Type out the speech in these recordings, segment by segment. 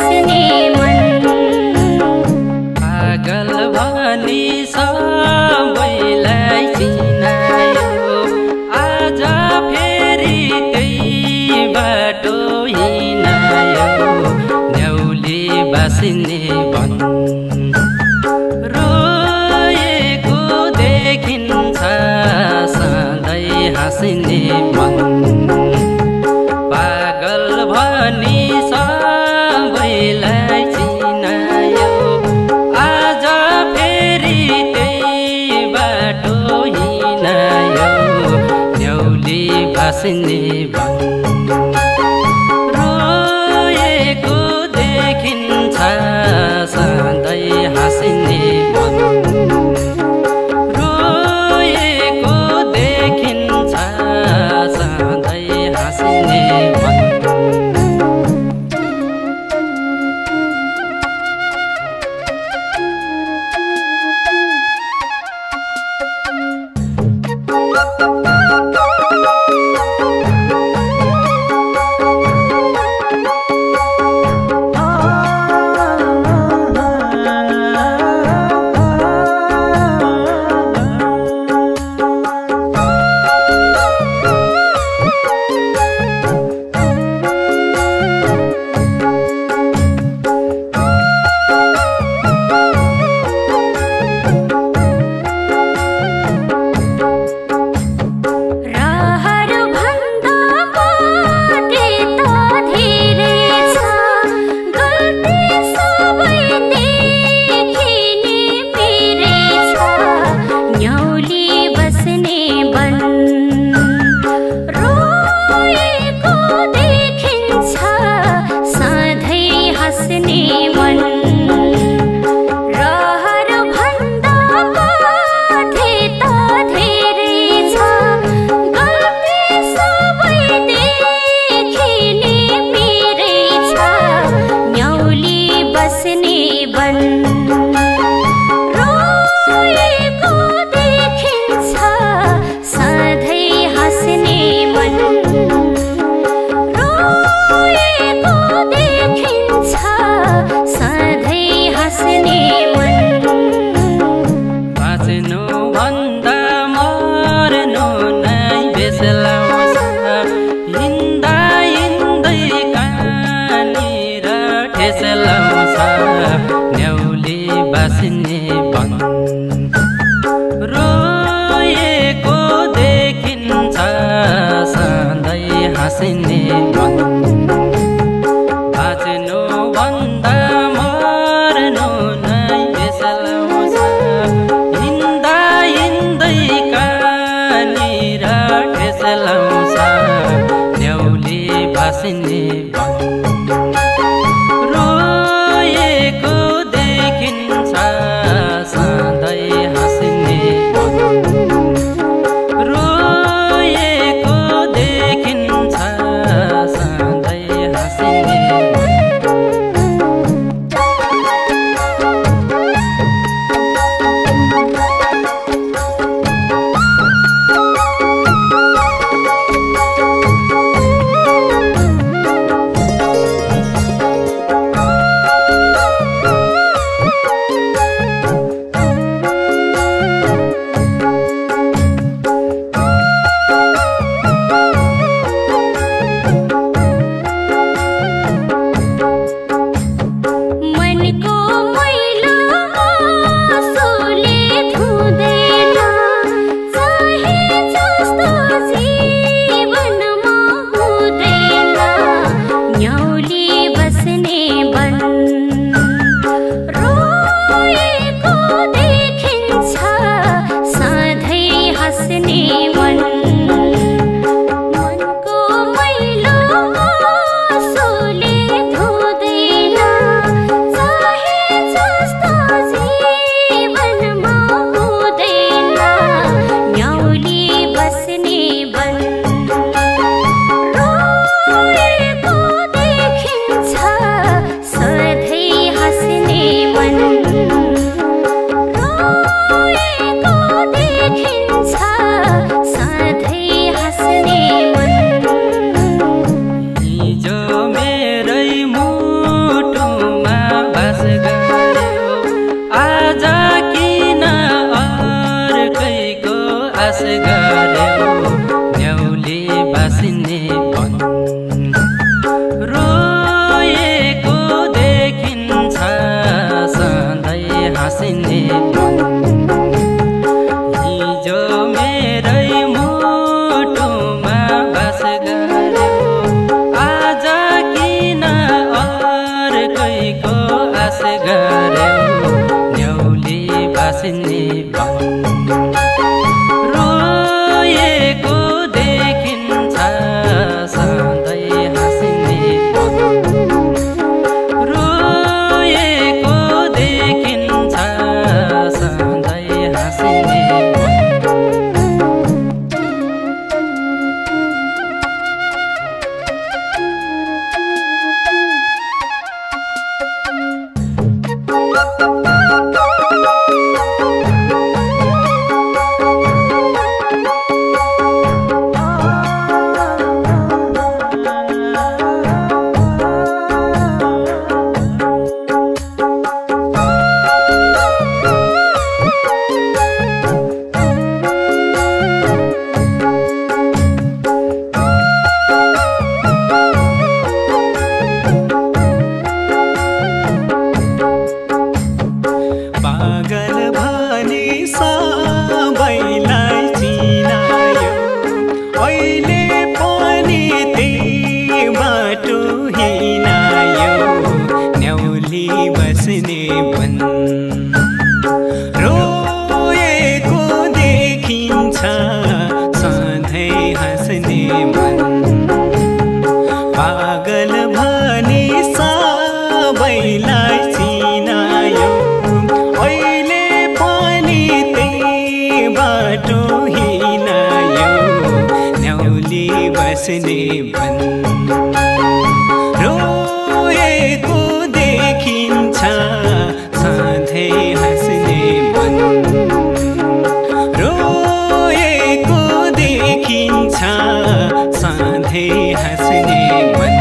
बस्ने मन पागल भनी सबैलाई चिनायो आज फेरि त्यही बाटो हिँडायो न्याउली बासिने वन रोएको देखिन्छ सधैँ हाँसिने मन पागल भनी सबैलाई चिनायो आज फेरि त्यही बाटो हिँडायो न्याउली बासिने वन रोएको देखिन्छ सधैँ हाँसिने मन रोएको देखिन्छ सधैँ हाँसिने मन न्याउली बासिने वन रोएको देखिन्छ सधैँ हाँसिने मन बाँच्नु भन्दा मर्नु नै बेस लाउँछ हिँड्दा हिँड्दै कहाँनिर ठेस लाउँछ न्याउली बासिने वन रोएको देखिन्छ सधैँ हाँसिने मन रोएको देखिन्छ सधैँ हाँसिने मन बास गर्यो न्याउली बासिने रोएको देखिन्छ सधैँ हाँसिने रोएको देखिन्छ सधैँ हाँसिने रोएको देखिन्छ सधैँ हाँस्ने मन पागल भनी सबैलाई चिनायो अहिले पनि त्यही बाटो हिँडायो न्याउली बस्ने मन रोएको देखिन्छ सधैँ हाँस्ने मन रोएको देखिन्छ सधैँ हाँस्ने मन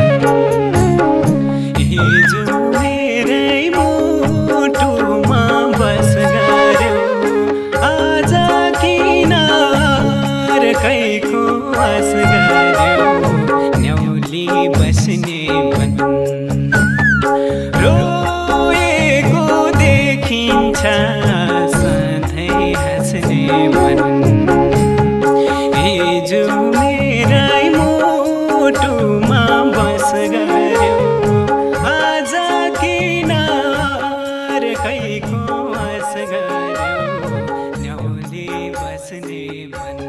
हिजो मेरै मुटुमा बस गर्यो आज किन अर्कैको आस गर्यो न्याउली बस्ने मन रोएको देखिन्छ सधैँ हाँस्ने मन हिजो मेरै मुटुमा बस गर्यो आज किन अर्कैको आस गर्यो न्याउली बस्ने मन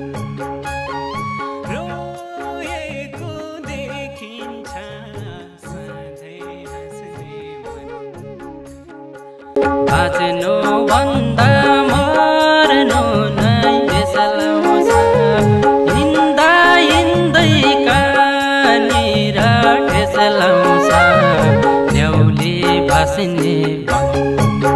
रोएको देखिन्छ सधैँ हाँस्ने मन बाँच्नु भन्दा मर्नु नै बेसलाउँछ हिँड्दा हिँड्दै कहाँनिर ठेस लाउँछ न्याउली बासिने मन